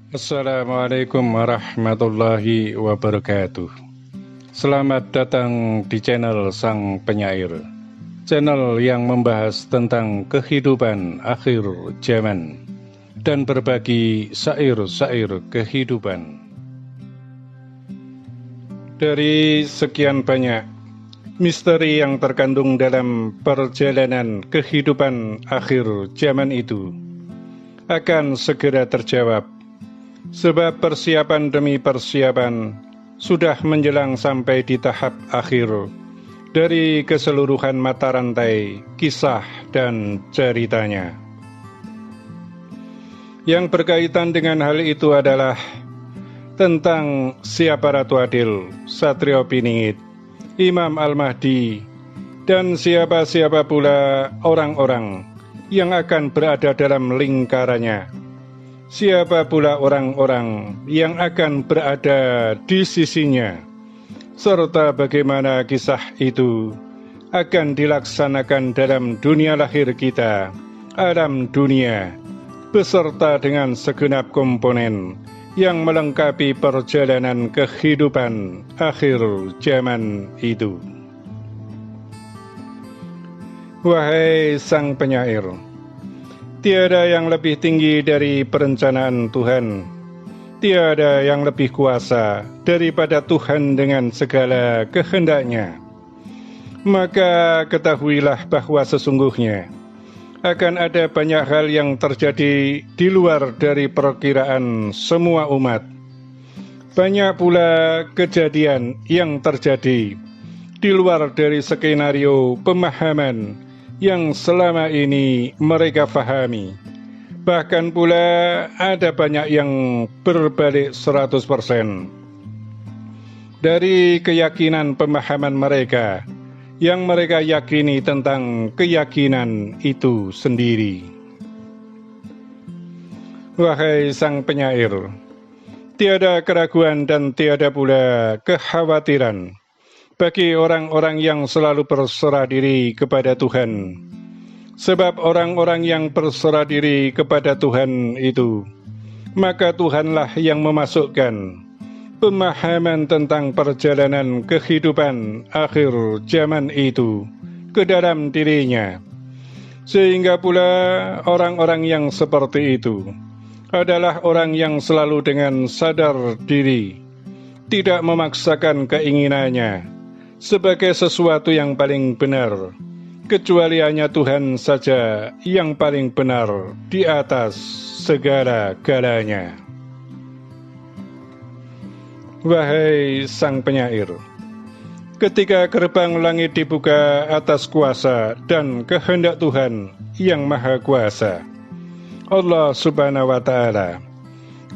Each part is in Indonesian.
Assalamualaikum warahmatullahi wabarakatuh. Selamat datang di channel Sang Penyair, channel yang membahas tentang kehidupan akhir zaman dan berbagi syair-syair kehidupan. Dari sekian banyak misteri yang terkandung dalam perjalanan kehidupan akhir zaman itu akan segera terjawab, sebab persiapan demi persiapan sudah menjelang sampai di tahap akhir dari keseluruhan mata rantai kisah dan ceritanya. Yang berkaitan dengan hal itu adalah tentang siapa Ratu Adil, Satrio Piningit, Imam Al-Mahdi, dan siapa-siapa pula orang-orang yang akan berada dalam lingkarannya. Siapa pula orang-orang yang akan berada di sisinya, serta bagaimana kisah itu akan dilaksanakan dalam dunia lahir kita, alam dunia, beserta dengan segenap komponen yang melengkapi perjalanan kehidupan akhir zaman itu. Wahai Sang Penyair, tiada yang lebih tinggi dari perencanaan Tuhan, tiada yang lebih kuasa daripada Tuhan dengan segala kehendaknya. Maka ketahuilah bahwa sesungguhnya akan ada banyak hal yang terjadi di luar dari perkiraan semua umat. Banyak pula kejadian yang terjadi di luar dari skenario pemahaman yang selama ini mereka fahami. Bahkan pula ada banyak yang berbalik 100% dari keyakinan pemahaman mereka yang mereka yakini tentang keyakinan itu sendiri. Wahai Sang Penyair, tiada keraguan dan tiada pula kekhawatiran bagi orang-orang yang selalu berserah diri kepada Tuhan. Sebab orang-orang yang berserah diri kepada Tuhan itu, maka Tuhanlah yang memasukkan pemahaman tentang perjalanan kehidupan akhir zaman itu ke dalam dirinya. Sehingga pula orang-orang yang seperti itu adalah orang yang selalu dengan sadar diri, tidak memaksakan keinginannya sebagai sesuatu yang paling benar, kecuali hanya Tuhan saja yang paling benar di atas segala-galanya. Wahai Sang Penyair, ketika gerbang langit dibuka atas kuasa dan kehendak Tuhan yang Maha Kuasa, Allah Subhanahu wa Ta'ala,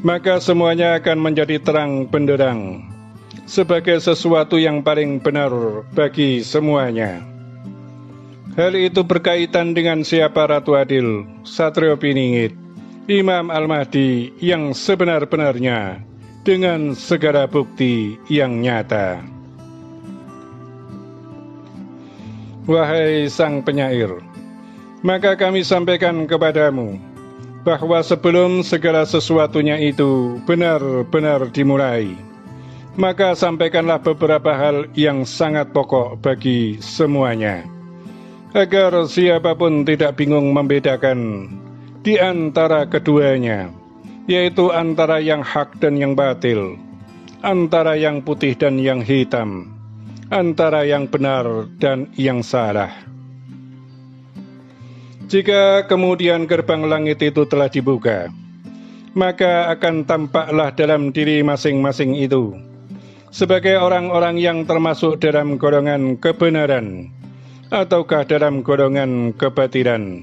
maka semuanya akan menjadi terang benderang sebagai sesuatu yang paling benar bagi semuanya. Hal itu berkaitan dengan siapa Ratu Adil, Satrio Piningit, Imam Al-Mahdi yang sebenar-benarnya dengan segala bukti yang nyata. Wahai Sang Penyair, maka kami sampaikan kepadamu bahwa sebelum segala sesuatunya itu benar-benar dimulai, maka sampaikanlah beberapa hal yang sangat pokok bagi semuanya, agar siapapun tidak bingung membedakan di antara keduanya, yaitu antara yang hak dan yang batil, antara yang putih dan yang hitam, antara yang benar dan yang salah. Jika kemudian gerbang langit itu telah dibuka, maka akan tampaklah dalam diri masing-masing itu sebagai orang-orang yang termasuk dalam golongan kebenaran ataukah dalam golongan kebatilan,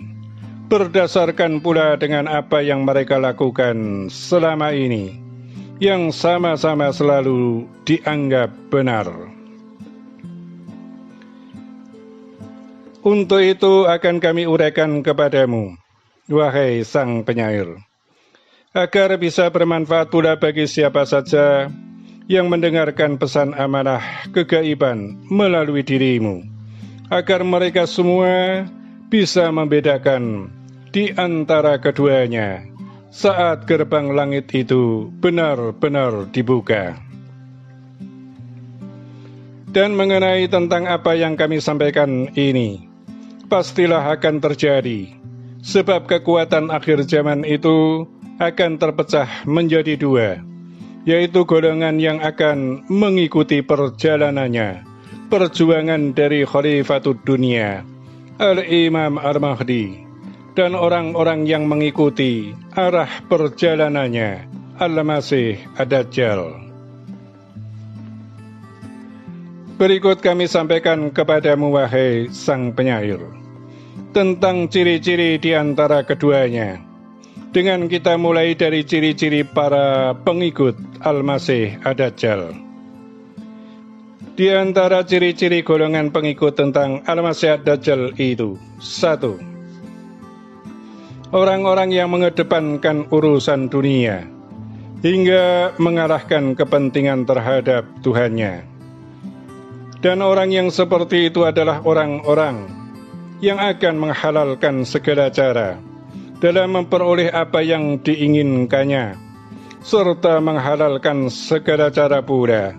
berdasarkan pula dengan apa yang mereka lakukan selama ini, yang sama-sama selalu dianggap benar. Untuk itu akan kami uraikan kepadamu, wahai Sang Penyair, agar bisa bermanfaat pula bagi siapa saja yang mendengarkan pesan amanah kegaiban melalui dirimu, agar mereka semua bisa membedakan di antara keduanya, saat gerbang langit itu benar-benar dibuka. Dan mengenai tentang apa yang kami sampaikan ini, pastilah akan terjadi, sebab kekuatan akhir zaman itu akan terpecah menjadi dua, yaitu golongan yang akan mengikuti perjalanannya, perjuangan dari Khalifatud Dunia, Al-Imam Al-Mahdi, dan orang-orang yang mengikuti arah perjalanannya, Al-Masih Ad-Dajjal. Berikut kami sampaikan kepadamu, wahai sang penyair, tentang ciri-ciri di antara keduanya, dengan kita mulai dari ciri-ciri para pengikut Al-Masih Ad-Dajjal. Di antara ciri-ciri golongan pengikut tentang Al-Masih Ad-Dajjal itu, 1. Orang-orang yang mengedepankan urusan dunia hingga mengarahkan kepentingan terhadap Tuhannya. Dan orang yang seperti itu adalah orang-orang yang akan menghalalkan segala cara dalam memperoleh apa yang diinginkannya, serta menghalalkan segala cara pula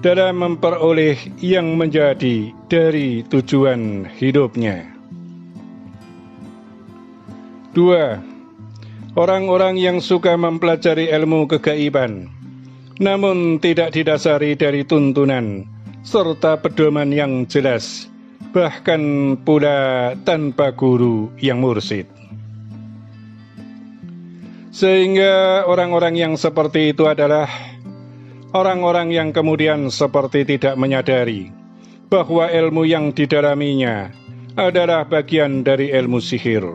dalam memperoleh yang menjadi dari tujuan hidupnya. 2. Orang-orang yang suka mempelajari ilmu kegaiban, namun tidak didasari dari tuntunan serta pedoman yang jelas, bahkan pula tanpa guru yang mursyid. Sehingga orang-orang yang seperti itu adalah orang-orang yang kemudian seperti tidak menyadari bahwa ilmu yang didalaminya adalah bagian dari ilmu sihir.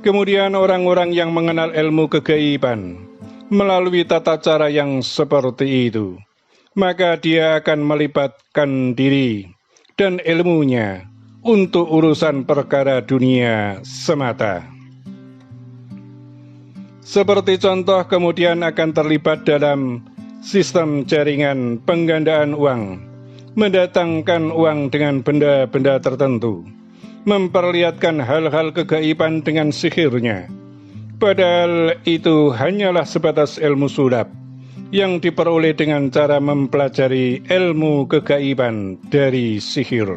Kemudian orang-orang yang mengenal ilmu kegaiban melalui tata cara yang seperti itu, maka dia akan melibatkan diri dan ilmunya untuk urusan perkara dunia semata. Seperti contoh, kemudian akan terlibat dalam sistem jaringan penggandaan uang, mendatangkan uang dengan benda-benda tertentu, memperlihatkan hal-hal kegaiban dengan sihirnya, padahal itu hanyalah sebatas ilmu sulap yang diperoleh dengan cara mempelajari ilmu kegaiban dari sihir.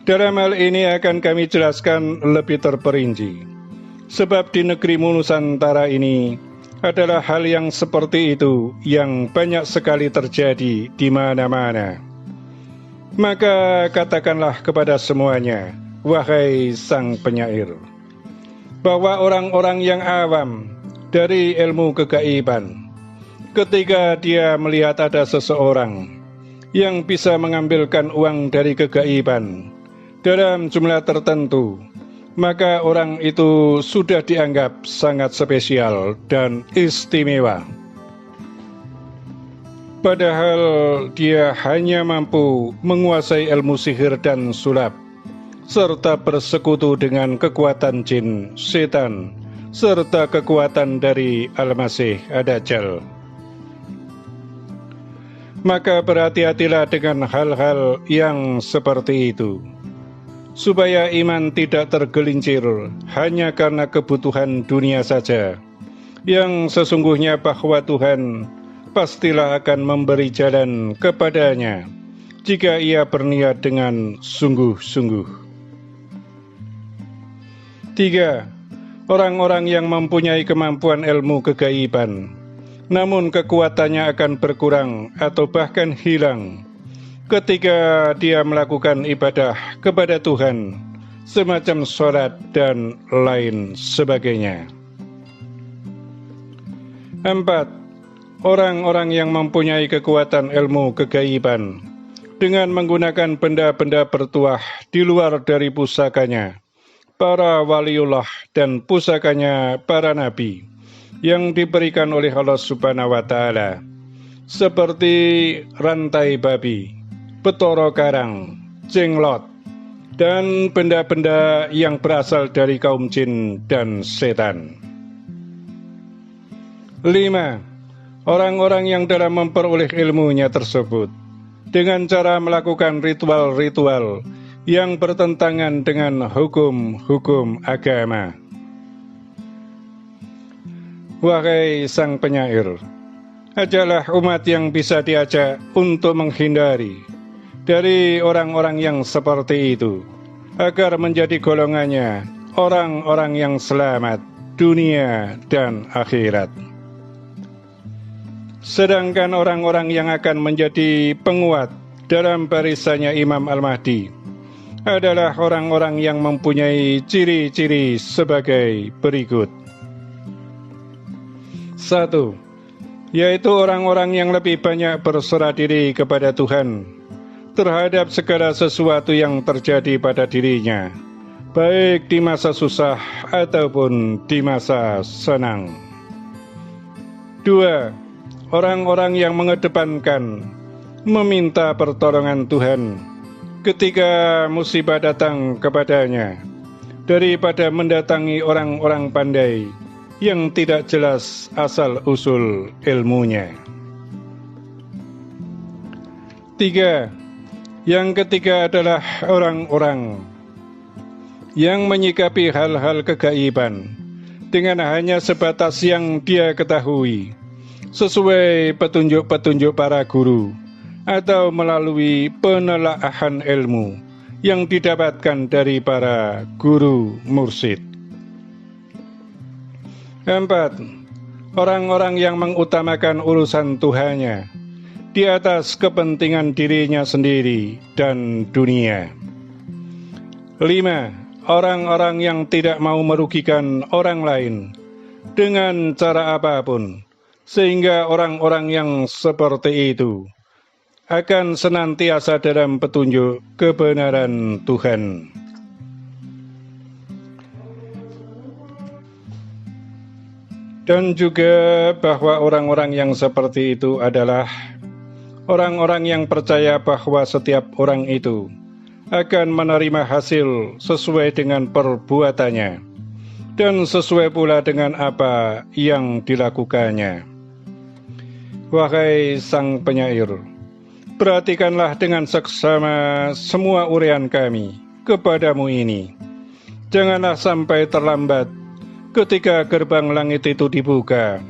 Dalam hal ini akan kami jelaskan lebih terperinci, sebab di negeri Nusantara ini adalah hal yang seperti itu yang banyak sekali terjadi di mana-mana. Maka katakanlah kepada semuanya, wahai sang penyair, bahwa orang-orang yang awam dari ilmu kegaiban, ketika dia melihat ada seseorang yang bisa mengambilkan uang dari kegaiban dalam jumlah tertentu, maka orang itu sudah dianggap sangat spesial dan istimewa. Padahal dia hanya mampu menguasai ilmu sihir dan sulap, serta bersekutu dengan kekuatan jin, setan, serta kekuatan dari Al-Masih Ad-Dajjal. Maka berhati-hatilah dengan hal-hal yang seperti itu, supaya iman tidak tergelincir hanya karena kebutuhan dunia saja, yang sesungguhnya bahwa Tuhan pastilah akan memberi jalan kepadanya jika ia berniat dengan sungguh-sungguh. 3. Orang-orang yang mempunyai kemampuan ilmu kegaiban, namun kekuatannya akan berkurang atau bahkan hilang ketika dia melakukan ibadah kepada Tuhan, semacam sholat dan lain sebagainya. 4. Orang-orang yang mempunyai kekuatan ilmu kegaiban dengan menggunakan benda-benda bertuah di luar dari pusakanya para waliullah dan pusakanya para nabi yang diberikan oleh Allah Subhanahu wa Ta'ala, seperti rantai babi, petoro karang, jenglot, dan benda-benda yang berasal dari kaum jin dan setan. 5. Orang-orang yang dalam memperoleh ilmunya tersebut dengan cara melakukan ritual-ritual yang bertentangan dengan hukum-hukum agama. Wahai sang penyair, ajaklah umat yang bisa diajak untuk menghindari dari orang-orang yang seperti itu, agar menjadi golongannya orang-orang yang selamat dunia dan akhirat. Sedangkan orang-orang yang akan menjadi penguat dalam barisannya Imam Al-Mahdi adalah orang-orang yang mempunyai ciri-ciri sebagai berikut. 1. Yaitu orang-orang yang lebih banyak berserah diri kepada Tuhan terhadap segala sesuatu yang terjadi pada dirinya, baik di masa susah ataupun di masa senang. 2. Orang-orang yang mengedepankan meminta pertolongan Tuhan ketika musibah datang kepadanya, daripada mendatangi orang-orang pandai yang tidak jelas asal-usul ilmunya. 3. Yang ketiga adalah orang-orang yang menyikapi hal-hal kegaiban dengan hanya sebatas yang dia ketahui, sesuai petunjuk-petunjuk para guru atau melalui penelaahan ilmu yang didapatkan dari para guru mursyid. 4. Orang-orang yang mengutamakan urusan Tuhannya di atas kepentingan dirinya sendiri dan dunia. 5. Orang-orang yang tidak mau merugikan orang lain dengan cara apapun, sehingga orang-orang yang seperti itu akan senantiasa dalam petunjuk kebenaran Tuhan. Dan juga bahwa orang-orang yang seperti itu adalah orang-orang yang percaya bahwa setiap orang itu akan menerima hasil sesuai dengan perbuatannya dan sesuai pula dengan apa yang dilakukannya. Wahai sang penyair, perhatikanlah dengan seksama semua uraian kami kepadamu ini. Janganlah sampai terlambat ketika gerbang langit itu dibuka,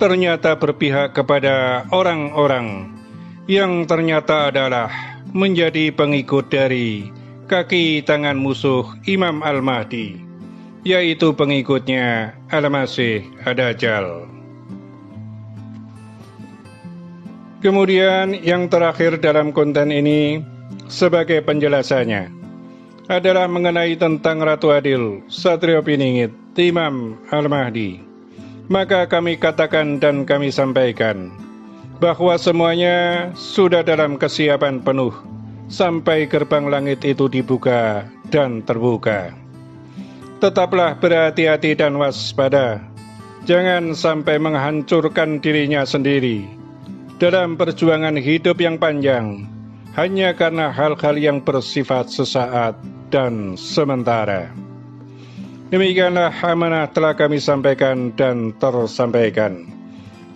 ternyata berpihak kepada orang-orang yang ternyata adalah menjadi pengikut dari kaki tangan musuh Imam Al-Mahdi, yaitu pengikutnya Al-Masih Ad-Dajjal. Kemudian yang terakhir dalam konten ini sebagai penjelasannya adalah mengenai tentang Ratu Adil, Satrio Piningit, Imam Al-Mahdi. Maka kami katakan dan kami sampaikan bahwa semuanya sudah dalam kesiapan penuh sampai gerbang langit itu dibuka dan terbuka. Tetaplah berhati-hati dan waspada, jangan sampai menghancurkan dirinya sendiri dalam perjuangan hidup yang panjang hanya karena hal-hal yang bersifat sesaat dan sementara. Demikianlah amanah telah kami sampaikan dan tersampaikan.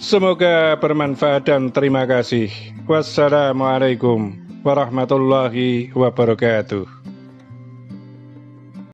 Semoga bermanfaat dan terima kasih. Wassalamualaikum warahmatullahi wabarakatuh.